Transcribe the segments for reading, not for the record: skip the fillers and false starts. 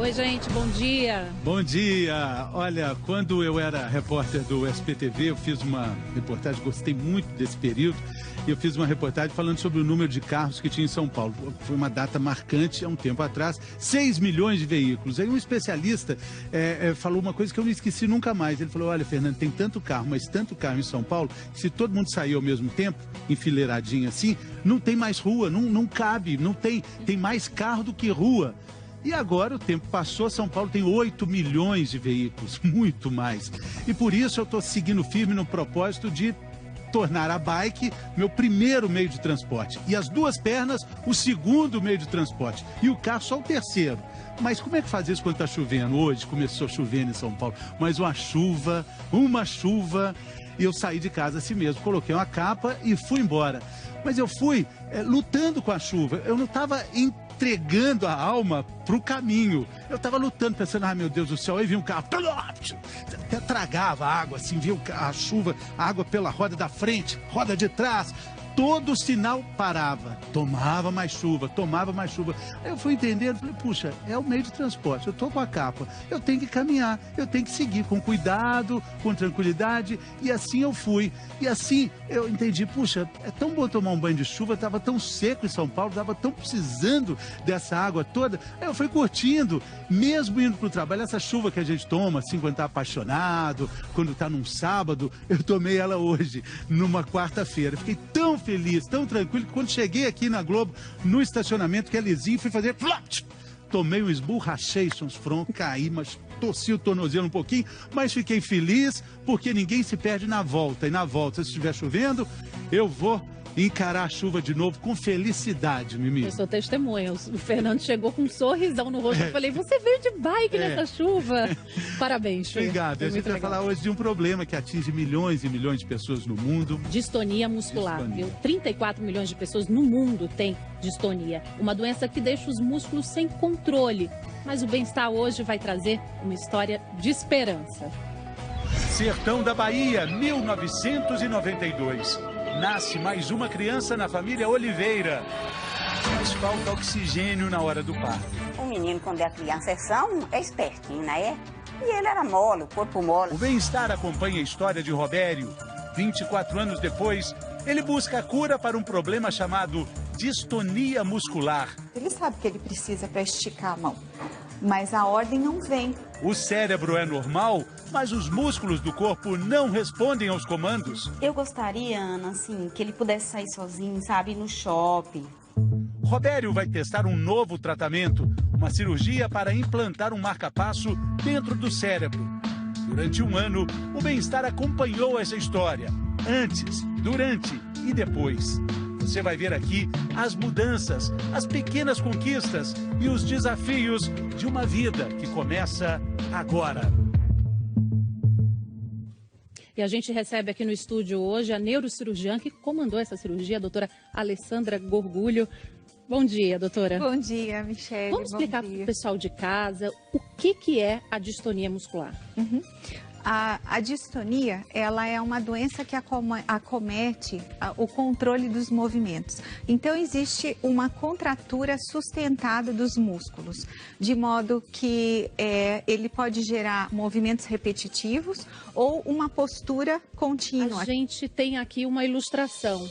Oi, gente, bom dia. Bom dia. Olha, quando eu era repórter do SPTV, eu fiz uma reportagem, gostei muito desse período, e eu fiz uma reportagem falando sobre o número de carros que tinha em São Paulo. Foi uma data marcante, há um tempo atrás, 6 milhões de veículos. Aí um especialista falou uma coisa que eu não esqueci nunca mais. Ele falou, olha, Fernando, tem tanto carro, mas tanto carro em São Paulo, que se todo mundo sair ao mesmo tempo, enfileiradinho assim, não tem mais rua, não cabe, tem mais carro do que rua. E agora o tempo passou, São Paulo tem 8 milhões de veículos, muito mais. E por isso eu estou seguindo firme no propósito de tornar a bike meu primeiro meio de transporte. E as duas pernas, o segundo meio de transporte. E o carro só o terceiro. Mas como é que faz isso quando está chovendo? Hoje começou chovendo em São Paulo. Mas uma chuva, e eu saí de casa assim mesmo. Coloquei uma capa e fui embora. Mas eu fui lutando com a chuva. Eu não estava entregando a alma para o caminho. Eu estava lutando, pensando, meu Deus do céu, aí vinha um carro, até tragava a água, assim, vinha a chuva, a água pela roda da frente, roda de trás. Todo sinal parava, tomava mais chuva. Aí eu fui entendendo, falei, puxa, é o meio de transporte, eu tô com a capa, eu tenho que caminhar, eu tenho que seguir com cuidado, com tranquilidade, e assim eu fui. E assim eu entendi, puxa, é tão bom tomar um banho de chuva, estava tão seco em São Paulo, estava tão precisando dessa água toda. Aí eu fui curtindo, mesmo indo para o trabalho, essa chuva que a gente toma, assim, quando está apaixonado, quando está num sábado, eu tomei ela hoje, numa quarta-feira. Fiquei tão feliz, tão tranquilo, que quando cheguei aqui na Globo, no estacionamento, que é lisinho, fui fazer... Tomei um esburro, rachei os front, caí, mas torci o tornozelo um pouquinho, mas fiquei feliz, porque ninguém se perde na volta. E na volta, se estiver chovendo, eu vou encarar a chuva de novo com felicidade, Mimi. Eu sou testemunha. O Fernando chegou com um sorrisão no rosto. Eu falei, você veio de bike nessa chuva? Parabéns, Fê. Obrigado. A gente vai falar hoje de um problema que atinge milhões e milhões de pessoas no mundo. Distonia muscular, viu? 34 milhões de pessoas no mundo têm distonia. Uma doença que deixa os músculos sem controle. Mas o Bem-Estar hoje vai trazer uma história de esperança. Sertão da Bahia, 1992. Nasce mais uma criança na família Oliveira. Mas falta oxigênio na hora do parto. O menino, quando é criança, é espertinho, né? E ele era mole, o corpo mole. O Bem-Estar acompanha a história de Robério. 24 anos depois, ele busca a cura para um problema chamado distonia muscular. Ele sabe que ele precisa para esticar a mão, mas a ordem não vem. O cérebro é normal, mas os músculos do corpo não respondem aos comandos. Eu gostaria, Ana, assim, que ele pudesse sair sozinho, sabe, ir no shopping. Robério vai testar um novo tratamento, uma cirurgia para implantar um marca-passo dentro do cérebro. Durante um ano, o Bem-Estar acompanhou essa história, antes, durante e depois. Você vai ver aqui as mudanças, as pequenas conquistas e os desafios de uma vida que começa agora. E a gente recebe aqui no estúdio hoje a neurocirurgiã que comandou essa cirurgia, a doutora Alessandra Gorgulho. Bom dia, doutora. Bom dia, Michele. Vamos explicar para o pessoal de casa o que é a distonia muscular. A distonia, ela é uma doença que acomete o controle dos movimentos. Então, existe uma contratura sustentada dos músculos, de modo que ele pode gerar movimentos repetitivos ou uma postura contínua. A gente tem aqui uma ilustração.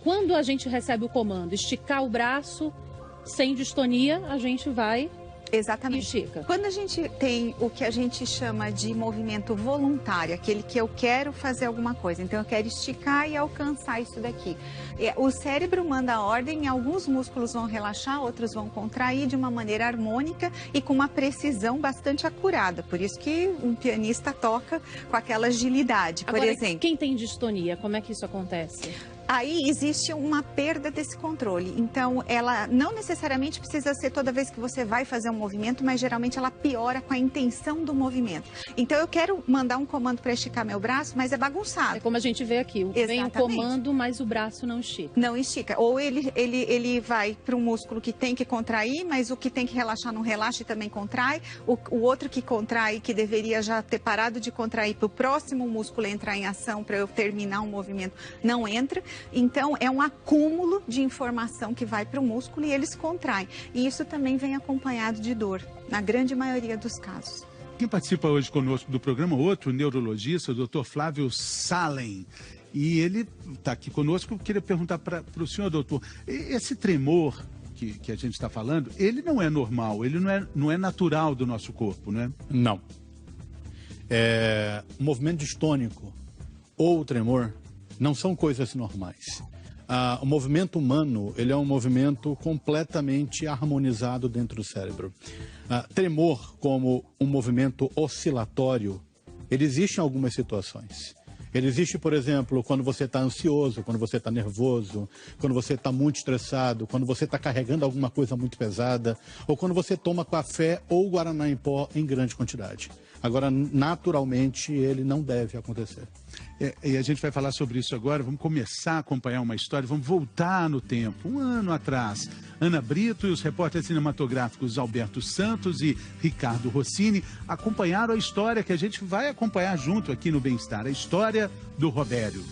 Quando a gente recebe o comando esticar o braço, sem distonia, a gente vai... Exatamente. Estica. Quando a gente tem o que a gente chama de movimento voluntário, aquele que eu quero fazer alguma coisa, então eu quero esticar e alcançar isso daqui. O cérebro manda a ordem e alguns músculos vão relaxar, outros vão contrair de uma maneira harmônica e com uma precisão bastante acurada. Por isso que um pianista toca com aquela agilidade, por exemplo. Quem tem distonia, como é que isso acontece? Aí existe uma perda desse controle. Então, ela não necessariamente precisa ser toda vez que você vai fazer um movimento, mas geralmente ela piora com a intenção do movimento. Então, eu quero mandar um comando para esticar meu braço, mas é bagunçado. É como a gente vê aqui, vem o comando, mas o braço não estica. Não estica. Ou ele vai para um músculo que tem que contrair, mas o que tem que relaxar não relaxa e também contrai. O outro que contrai, que deveria já ter parado de contrair para o próximo músculo entrar em ação para eu terminar um movimento, não entra. Então, é um acúmulo de informação que vai para o músculo e eles contraem. E isso também vem acompanhado de dor, na grande maioria dos casos. Quem participa hoje conosco do programa, outro neurologista, o Dr. Flávio Salem. E ele está aqui conosco. Eu queria perguntar para o senhor, doutor, esse tremor que a gente está falando, ele não é normal, ele não é natural do nosso corpo, né? Não. O movimento distônico ou o tremor não são coisas normais. O movimento humano, ele é um movimento completamente harmonizado dentro do cérebro. Tremor como um movimento oscilatório, ele existe em algumas situações. Ele existe, por exemplo, quando você está ansioso, quando você está nervoso, quando você está muito estressado, quando você está carregando alguma coisa muito pesada, ou quando você toma café ou guaraná em pó em grande quantidade. Agora, naturalmente, ele não deve acontecer. E a gente vai falar sobre isso agora. Vamos começar a acompanhar uma história, vamos voltar no tempo. Um ano atrás, Ana Brito e os repórteres cinematográficos Alberto Santos e Ricardo Rossini acompanharam a história que a gente vai acompanhar junto aqui no Bem-Estar, a história do Robério.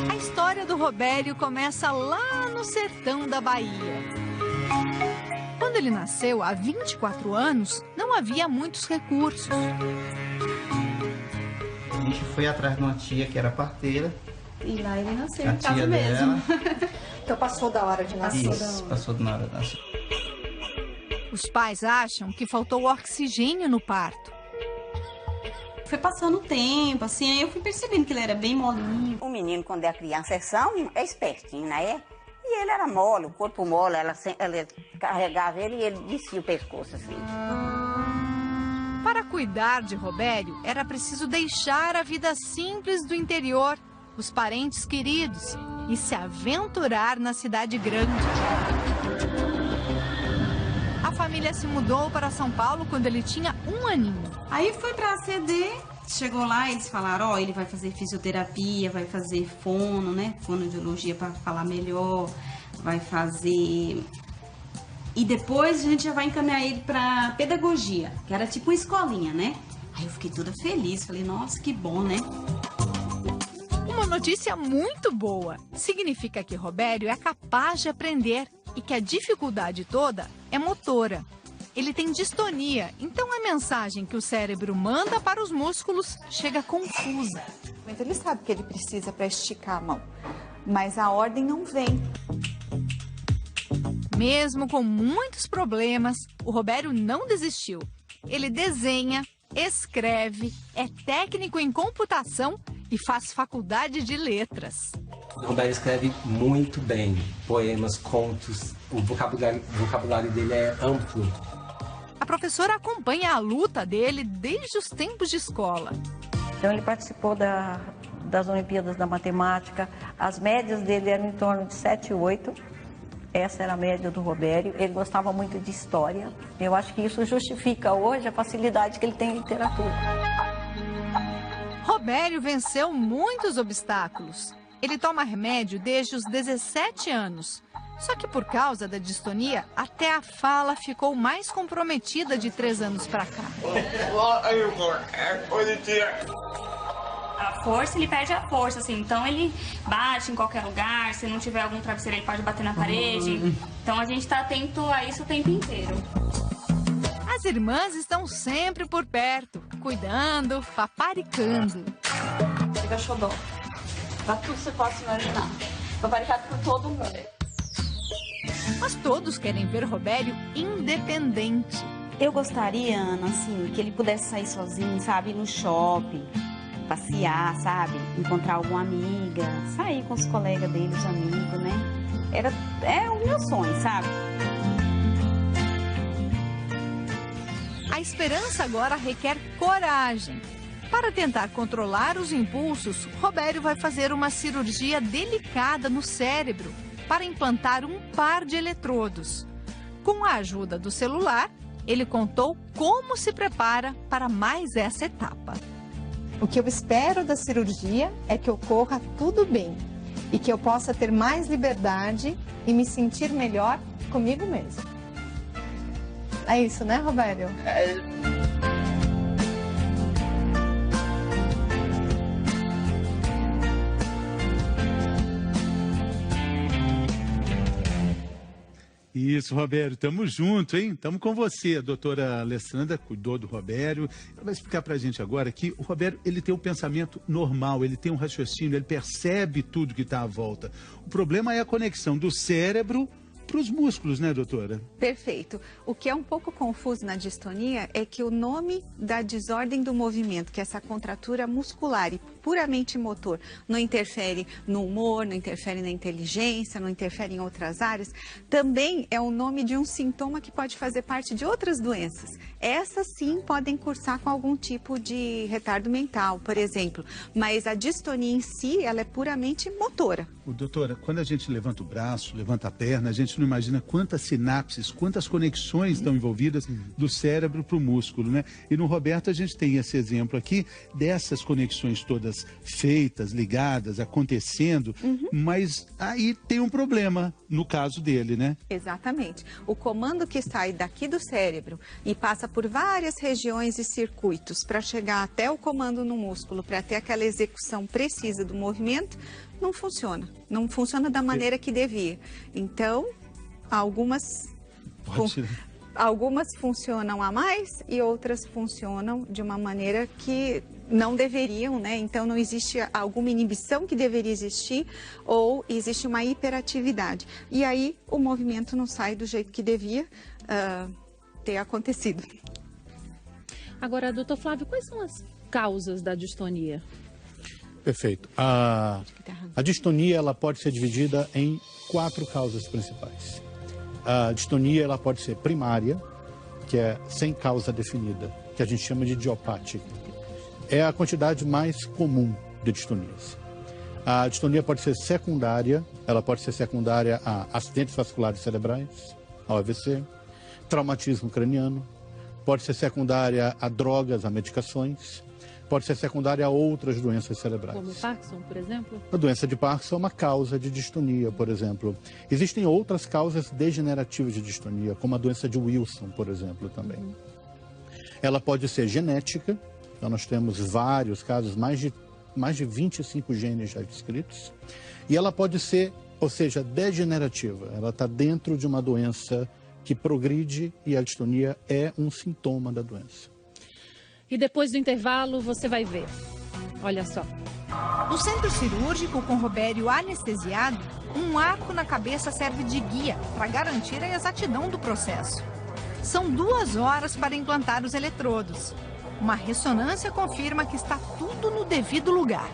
A história do Robério começa lá no sertão da Bahia. Quando ele nasceu, há 24 anos, não havia muitos recursos. A gente foi atrás de uma tia que era parteira. E lá ele nasceu A em casa tia mesmo. Então passou da hora de nascer. Isso, passou na hora de nascer. Os pais acham que faltou oxigênio no parto. Foi passando o tempo, assim, aí eu fui percebendo que ele era bem molinho. O menino, quando é criança, é espertinho, né? E ele era mole, o corpo mole, ela carregava ele e ele descia o pescoço assim. Para cuidar de Robério, era preciso deixar a vida simples do interior, os parentes queridos, e se aventurar na cidade grande. A família se mudou para São Paulo quando ele tinha 1 aninho. Aí foi pra ACD, chegou lá, eles falaram, ele vai fazer fisioterapia, vai fazer fono, né? Fonoaudiologia para falar melhor, vai fazer... E depois a gente já vai encaminhar ele pra pedagogia, que era tipo uma escolinha, né? Aí eu fiquei toda feliz, falei, nossa, que bom, né? Uma notícia muito boa. Significa que Robério é capaz de aprender e que a dificuldade toda é motora. Ele tem distonia, então a mensagem que o cérebro manda para os músculos chega confusa. Ele sabe que ele precisa para esticar a mão, mas a ordem não vem. Mesmo com muitos problemas, o Robério não desistiu. Ele desenha, escreve, é técnico em computação e faz faculdade de letras. O Robério escreve muito bem, poemas, contos, o vocabulário dele é amplo. A professora acompanha a luta dele desde os tempos de escola. Então ele participou das Olimpíadas da Matemática, as médias dele eram em torno de 7 e 8, essa era a média do Robério, ele gostava muito de história, eu acho que isso justifica hoje a facilidade que ele tem em literatura. Robério venceu muitos obstáculos. Ele toma remédio desde os 17 anos. Só que por causa da distonia, até a fala ficou mais comprometida de 3 anos pra cá. A força, ele perde a força, assim, então ele bate em qualquer lugar, se não tiver algum travesseiro ele pode bater na parede. Então a gente tá atento a isso o tempo inteiro. As irmãs estão sempre por perto, cuidando, paparicando. Fica xodó. Pra tudo você possa imaginar. Paparicado por todo mundo. Mas todos querem ver Robério independente. Eu gostaria, Ana, assim, que ele pudesse sair sozinho, sabe? Ir no shopping, passear, sabe? Encontrar alguma amiga, sair com os colegas dele, os amigos, né? É o meu sonho, sabe? A esperança agora requer coragem. Para tentar controlar os impulsos, Robério vai fazer uma cirurgia delicada no cérebro para implantar um par de eletrodos. Com a ajuda do celular, ele contou como se prepara para mais essa etapa. O que eu espero da cirurgia é que ocorra tudo bem e que eu possa ter mais liberdade e me sentir melhor comigo mesmo. É isso, né, Robério? Isso, Robério, tamo junto, hein? Tamo com você. A doutora Alessandra cuidou do Robério. Ela vai explicar pra gente agora que o Robério, ele tem um pensamento normal, ele tem um raciocínio, ele percebe tudo que tá à volta. O problema é a conexão do cérebro para os músculos, né, doutora? Perfeito. O que é um pouco confuso na distonia é que o nome da desordem do movimento, que é essa contratura muscular e puramente motor, não interfere no humor, não interfere na inteligência, não interfere em outras áreas, também é o nome de um sintoma que pode fazer parte de outras doenças. Essas sim podem cursar com algum tipo de retardo mental, por exemplo, mas a distonia em si, ela é puramente motora. Doutora, quando a gente levanta o braço, levanta a perna, a gente não imagina quantas sinapses, quantas conexões estão envolvidas do cérebro para o músculo, né? E no Roberto a gente tem esse exemplo aqui dessas conexões todas feitas, ligadas, acontecendo, mas aí tem um problema no caso dele, né? Exatamente. O comando que sai daqui do cérebro e passa por várias regiões e circuitos para chegar até o comando no músculo, para ter aquela execução precisa do movimento, não funciona. Não funciona da maneira que devia. Então, algumas funcionam a mais e outras funcionam de uma maneira que não deveriam, né? Então, não existe alguma inibição que deveria existir ou existe uma hiperatividade. E aí, o movimento não sai do jeito que devia ter acontecido. Agora, doutor Flávio, quais são as causas da distonia? Perfeito. A distonia ela pode ser dividida em 4 causas principais. A distonia ela pode ser primária, que é sem causa definida, que a gente chama de idiopática. É a quantidade mais comum de distonias. A distonia pode ser secundária, ela pode ser secundária a acidentes vasculares cerebrais, a AVC, traumatismo craniano, pode ser secundária a drogas, a medicações, pode ser secundária a outras doenças cerebrais. Como Parkinson, por exemplo? A doença de Parkinson é uma causa de distonia, por exemplo. Existem outras causas degenerativas de distonia, como a doença de Wilson, por exemplo, também. Ela pode ser genética, então nós temos vários casos, mais de 25 genes já descritos. E ela pode ser, ou seja, degenerativa. Ela está dentro de uma doença que progride e a distonia é um sintoma da doença. E depois do intervalo, você vai ver. Olha só. No centro cirúrgico, com Robério anestesiado, um arco na cabeça serve de guia para garantir a exatidão do processo. São 2 horas para implantar os eletrodos. Uma ressonância confirma que está tudo no devido lugar.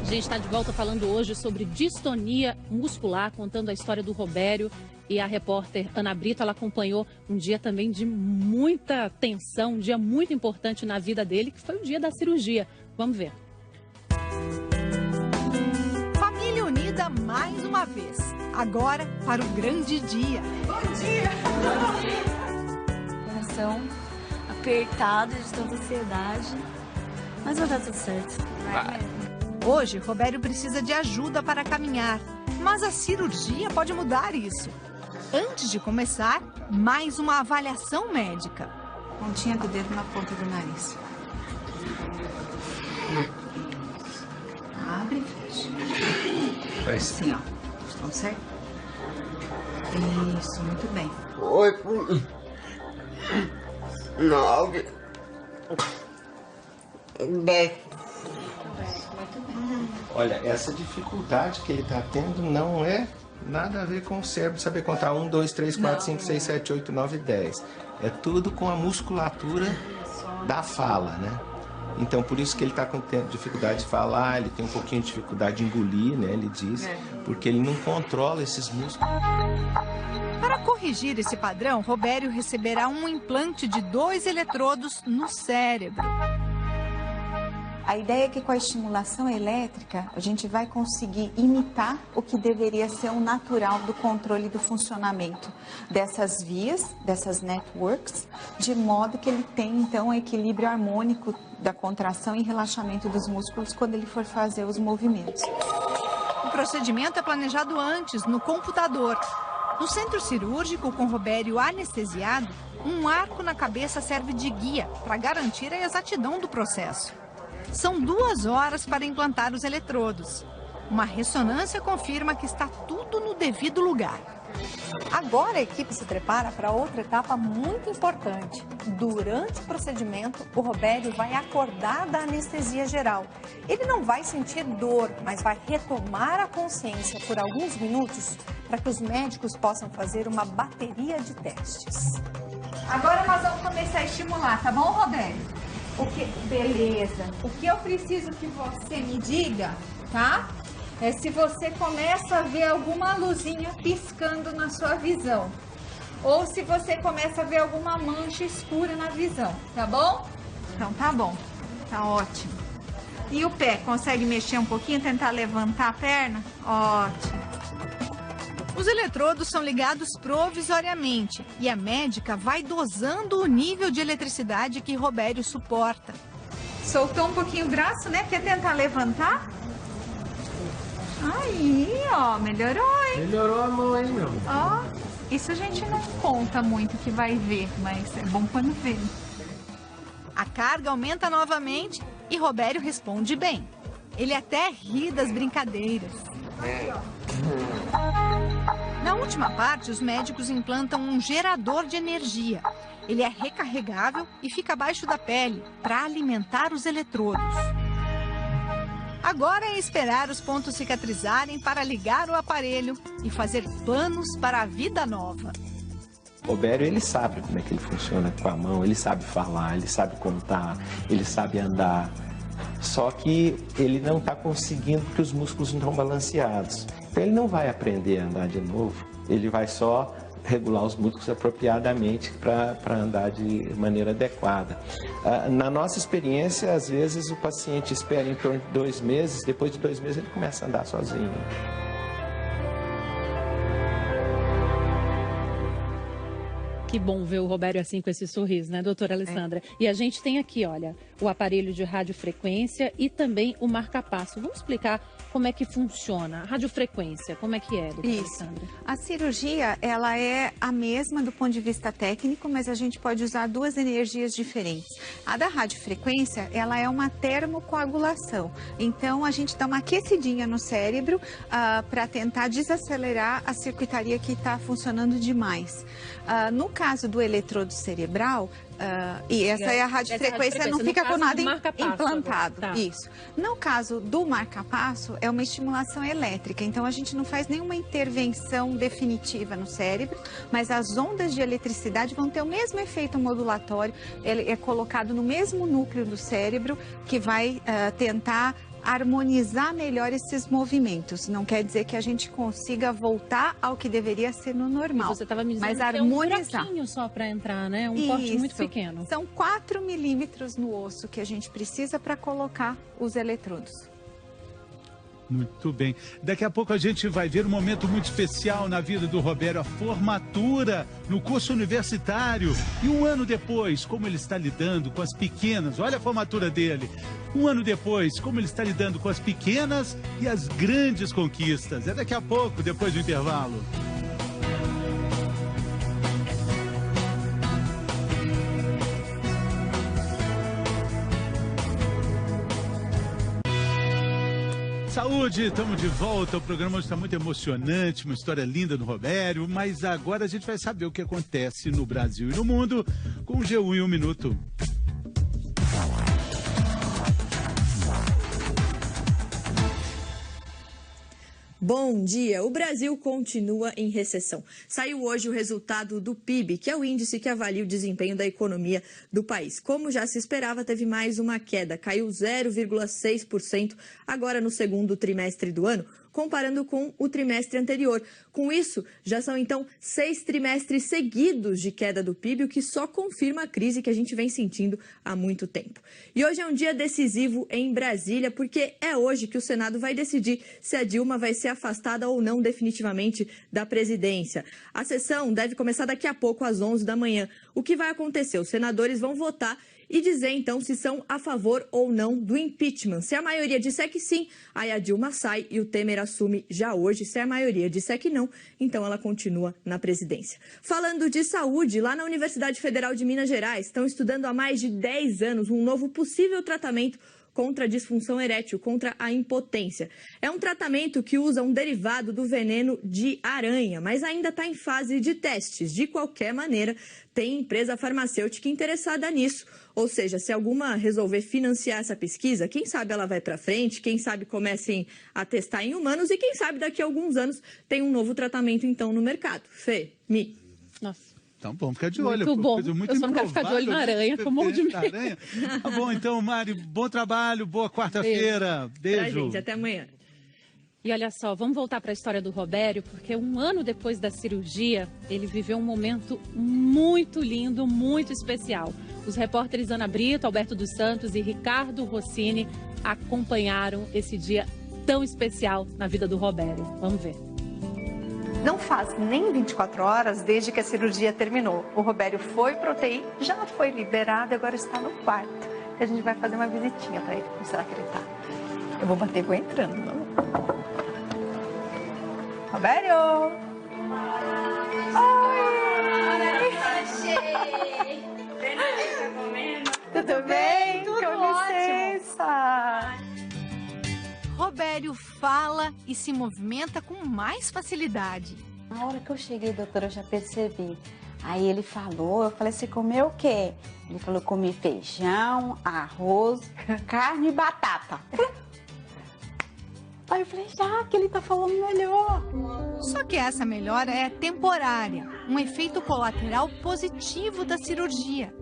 A gente está de volta falando hoje sobre distonia muscular, contando a história do Robério. E a repórter Ana Brito, ela acompanhou um dia também de muita tensão, um dia muito importante na vida dele, que foi o dia da cirurgia. Vamos ver. Família unida mais uma vez. Agora para o grande dia. Bom dia! Coração apertado de tanta ansiedade, mas vai dar tudo certo. Vai. Hoje, Robério precisa de ajuda para caminhar, mas a cirurgia pode mudar isso. Antes de começar, mais uma avaliação médica. Pontinha do dedo na ponta do nariz. Abre e fecha. Assim, ó. Estão certo? Isso, muito bem. 8, 9, 10. Olha, essa dificuldade que ele está tendo não é nada a ver com o cérebro saber contar 1, 2, 3, 4, 5, 6, 7, 8, 9, 10. É tudo com a musculatura da fala, né? Então, por isso que ele está com dificuldade de falar, ele tem um pouquinho de dificuldade de engolir, né? Ele diz, porque ele não controla esses músculos. Para corrigir esse padrão, Robério receberá um implante de 2 eletrodos no cérebro. A ideia é que com a estimulação elétrica a gente vai conseguir imitar o que deveria ser o natural do controle do funcionamento dessas vias, dessas networks, de modo que ele tenha então um equilíbrio harmônico da contração e relaxamento dos músculos quando ele for fazer os movimentos. procedimento é planejado antes, no computador. No centro cirúrgico, com Robério anestesiado, um arco na cabeça serve de guia para garantir a exatidão do processo. São 2 horas para implantar os eletrodos. Uma ressonância confirma que está tudo no devido lugar. Agora a equipe se prepara para outra etapa muito importante. Durante o procedimento, o Robério vai acordar da anestesia geral. Ele não vai sentir dor, mas vai retomar a consciência por alguns minutos para que os médicos possam fazer uma bateria de testes. Agora nós vamos começar a estimular, tá bom, Robério? Beleza. O que eu preciso que você me diga, tá? É se você começa a ver alguma luzinha piscando na sua visão. Ou se você começa a ver alguma mancha escura na visão, tá bom? Então tá bom, tá ótimo. E o pé, consegue mexer um pouquinho, tentar levantar a perna? Ótimo. Os eletrodos são ligados provisoriamente e a médica vai dosando o nível de eletricidade que Robério suporta. Soltou um pouquinho o braço, né? Quer tentar levantar? Aí, ó, melhorou, hein? Melhorou a mão, hein, meu? Ó, isso a gente não conta muito que vai ver, mas é bom quando vê. A carga aumenta novamente e Robério responde bem. Ele até ri das brincadeiras. Na última parte, os médicos implantam um gerador de energia. Ele é recarregável e fica abaixo da pele para alimentar os eletrodos. Agora é esperar os pontos cicatrizarem para ligar o aparelho e fazer planos para a vida nova. O Robério, ele sabe como é que ele funciona com a mão, ele sabe falar, ele sabe contar, ele sabe andar. Só que ele não está conseguindo porque os músculos não estão balanceados. Então ele não vai aprender a andar de novo, ele vai só regular os músculos apropriadamente para andar de maneira adequada. Na nossa experiência, às vezes o paciente espera em torno de 2 meses, depois de 2 meses ele começa a andar sozinho. Que bom ver o Robério assim com esse sorriso, né, doutora Alessandra? E a gente tem aqui, olha, o aparelho de radiofrequência e também o marca-passo. Vamos explicar como é que funciona? A radiofrequência, como é que é, doutora Alessandra? A cirurgia, ela é a mesma do ponto de vista técnico, mas a gente pode usar 2 energias diferentes. A da radiofrequência, ela é uma termocoagulação. Então, a gente dá uma aquecidinha no cérebro para tentar desacelerar a circuitaria que está funcionando demais. No caso do eletrodo cerebral, e essa é a radiofrequência, não fica com nada implantado. Tá. Isso. No caso do marca-passo, é uma estimulação elétrica, então a gente não faz nenhuma intervenção definitiva no cérebro, mas as ondas de eletricidade vão ter o mesmo efeito modulatório, ele é colocado no mesmo núcleo do cérebro, que vai tentar harmonizar melhor esses movimentos. Não quer dizer que a gente consiga voltar ao que deveria ser no normal. E você estava me dizendo mas que harmonizar. É um buraquinho só para entrar, né? Um corte muito pequeno. São 4 milímetros no osso que a gente precisa para colocar os eletrodos. Muito bem. Daqui a pouco a gente vai ver um momento muito especial na vida do Robério, a formatura no curso universitário. E um ano depois, como ele está lidando com as pequenas. Olha a formatura dele. Um ano depois, como ele está lidando com as pequenas e as grandes conquistas. É daqui a pouco, depois do intervalo. Saúde, estamos de volta. O programa hoje está muito emocionante, uma história linda do Robério, mas agora a gente vai saber o que acontece no Brasil e no mundo com o G1 em 1 minuto. Bom dia! O Brasil continua em recessão. Saiu hoje o resultado do PIB, que é o índice que avalia o desempenho da economia do país. Como já se esperava, teve mais uma queda, caiu 0,6% agora no segundo trimestre do ano, comparando com o trimestre anterior. Com isso, já são então 6 trimestres seguidos de queda do PIB, o que só confirma a crise que a gente vem sentindo há muito tempo. E hoje é um dia decisivo em Brasília, porque é hoje que o Senado vai decidir se a Dilma vai ser afastada ou não definitivamente da presidência. A sessão deve começar daqui a pouco, às 11 da manhã. O que vai acontecer? Os senadores vão votar e dizer então se são a favor ou não do impeachment. Se a maioria disser que sim, aí a Dilma sai e o Temer assume já hoje. Se a maioria disser que não, então ela continua na presidência. Falando de saúde, lá na Universidade Federal de Minas Gerais, estão estudando há mais de 10 anos um novo possível tratamento contra a disfunção erétil, contra a impotência. É um tratamento que usa um derivado do veneno de aranha, mas ainda está em fase de testes. De qualquer maneira, tem empresa farmacêutica interessada nisso. Ou seja, se alguma resolver financiar essa pesquisa, quem sabe ela vai para frente, quem sabe comecem a testar em humanos e quem sabe daqui a alguns anos tem um novo tratamento então no mercado. Fê, Nossa. Então, vamos ficar de olho. Muito bom. Muito eu só não quero ficar de olho na aranha, com um monte de medo. Tá bom, então, Mari, bom trabalho, boa quarta-feira. Beijo. Pra gente, até amanhã. E olha só, vamos voltar para a história do Robério, porque um ano depois da cirurgia, ele viveu um momento muito lindo, muito especial. Os repórteres Ana Brito, Alberto dos Santos e Ricardo Rossini acompanharam esse dia tão especial na vida do Robério. Vamos ver. Não faz nem 24 horas desde que a cirurgia terminou. O Robério foi pro UTI, já foi liberado e agora está no quarto. A gente vai fazer uma visitinha para ele. Como será que ele tá? Eu vou bater e vou entrando. Não? Robério! Oi! Tudo bem? Tudo Com licença! Robério fala e se movimenta com mais facilidade. Na hora que eu cheguei, doutora, eu já percebi. Aí ele falou, eu falei, você comeu o quê? Ele falou, comi feijão, arroz, carne e batata. Aí eu falei, já que ele tá falando melhor. Só que essa melhora é temporária, um efeito colateral positivo da cirurgia.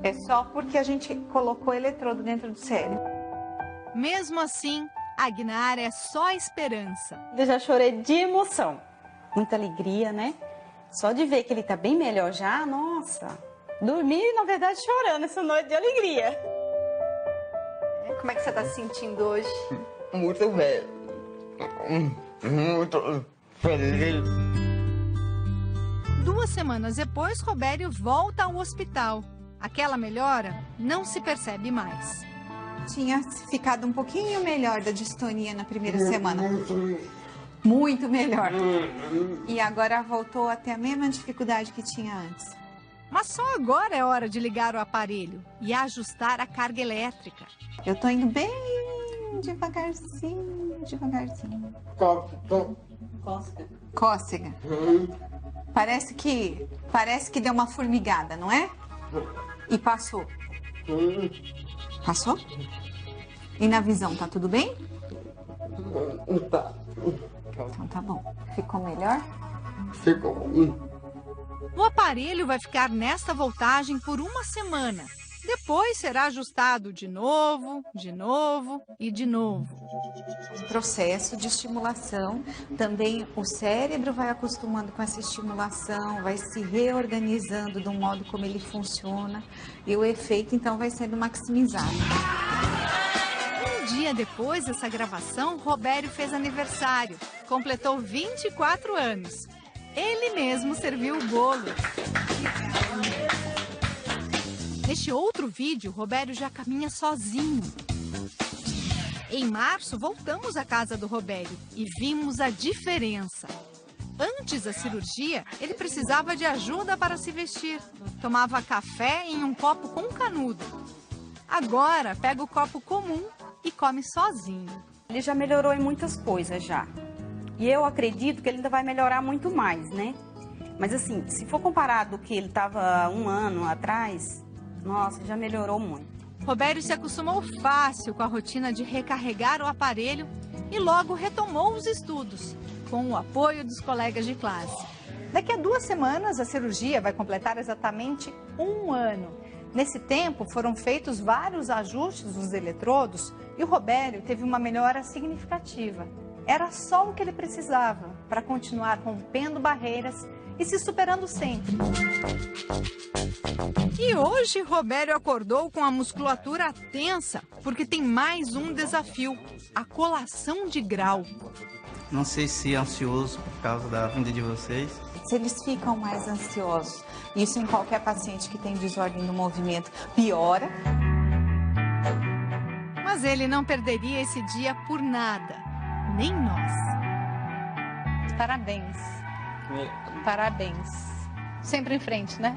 É só porque a gente colocou eletrodo dentro do cérebro. Mesmo assim, a Aguinara é só esperança. Eu já chorei de emoção. Muita alegria, né? Só de ver que ele tá bem melhor já, nossa. Dormi, na verdade, chorando essa noite de alegria. Como é que você tá se sentindo hoje? Muito bem. Muito feliz. 2 semanas depois, Robério volta ao hospital. Aquela melhora não se percebe mais. Tinha ficado um pouquinho melhor da distonia na primeira semana. Muito melhor. E agora voltou a ter a mesma dificuldade que tinha antes. Mas só agora é hora de ligar o aparelho e ajustar a carga elétrica. Eu tô indo bem devagarzinho, devagarzinho. Cócega. Cócega. Parece que deu uma formigada, não é? E passou. Passou? E na visão, tá tudo bem? Tá. Então tá bom. Ficou melhor? Ficou. O aparelho vai ficar nesta voltagem por 1 semana. Depois será ajustado de novo e de novo. Processo de estimulação. Também o cérebro vai acostumando com essa estimulação, vai se reorganizando do modo como ele funciona e o efeito então vai sendo maximizado. Um dia depois dessa gravação, Robério fez aniversário. Completou 24 anos. Ele mesmo serviu o bolo. Neste outro vídeo, Robério já caminha sozinho. Em março, voltamos à casa do Robério e vimos a diferença. Antes da cirurgia, ele precisava de ajuda para se vestir. Tomava café em um copo com canudo. Agora, pega o copo comum e come sozinho. Ele já melhorou em muitas coisas já. E eu acredito que ele ainda vai melhorar muito mais, né? Mas assim, se for comparado do que ele estava 1 ano atrás, nossa, já melhorou muito. Robério se acostumou fácil com a rotina de recarregar o aparelho e logo retomou os estudos, com o apoio dos colegas de classe. Daqui a 2 semanas, a cirurgia vai completar exatamente 1 ano. Nesse tempo, foram feitos vários ajustes dos eletrodos e o Robério teve uma melhora significativa. Era só o que ele precisava para continuar rompendo barreiras e se superando sempre. E hoje, Robério acordou com a musculatura tensa, porque tem mais um desafio, a colação de grau. Não sei se ansioso por causa da vinda de vocês. Se eles ficam mais ansiosos, isso em qualquer paciente que tem desordem do movimento piora. Mas ele não perderia esse dia por nada, nem nós. Parabéns. Parabéns. Sempre em frente, né?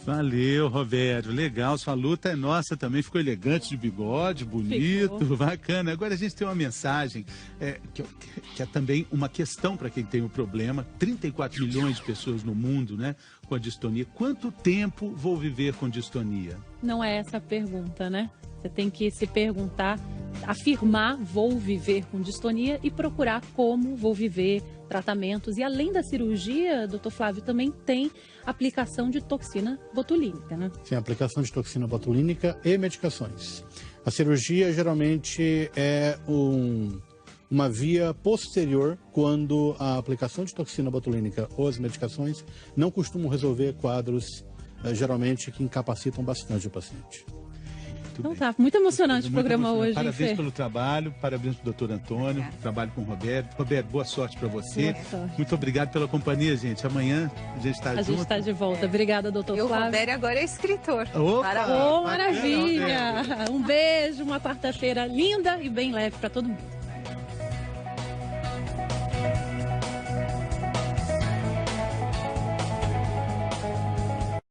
Valeu, Roberto. Legal, sua luta é nossa também. Ficou elegante de bigode, bonito, ficou bacana. Agora a gente tem uma mensagem que é também uma questão para quem tem o problema. 34 milhões de pessoas no mundo, né, com a distonia. Quanto tempo vou viver com distonia? Não é essa a pergunta, né? Você tem que se perguntar, afirmar vou viver com distonia e procurar como vou viver, tratamentos. E além da cirurgia, doutor Flávio, também tem aplicação de toxina botulínica, né? Sim, aplicação de toxina botulínica e medicações. A cirurgia geralmente é uma via posterior quando a aplicação de toxina botulínica ou as medicações não costumam resolver quadros, geralmente, que incapacitam bastante o paciente. Então tá, muito emocionante o programa hoje. Parabéns pelo trabalho, parabéns pro doutor Antônio, trabalho com o Roberto. Roberto, boa sorte para você. Muito obrigado pela companhia, gente. Amanhã a gente está junto. A gente está de volta. Obrigada, doutor Flávio. E o Roberto agora é escritor. Opa, maravilha! Um beijo, uma quarta-feira linda e bem leve para todo mundo.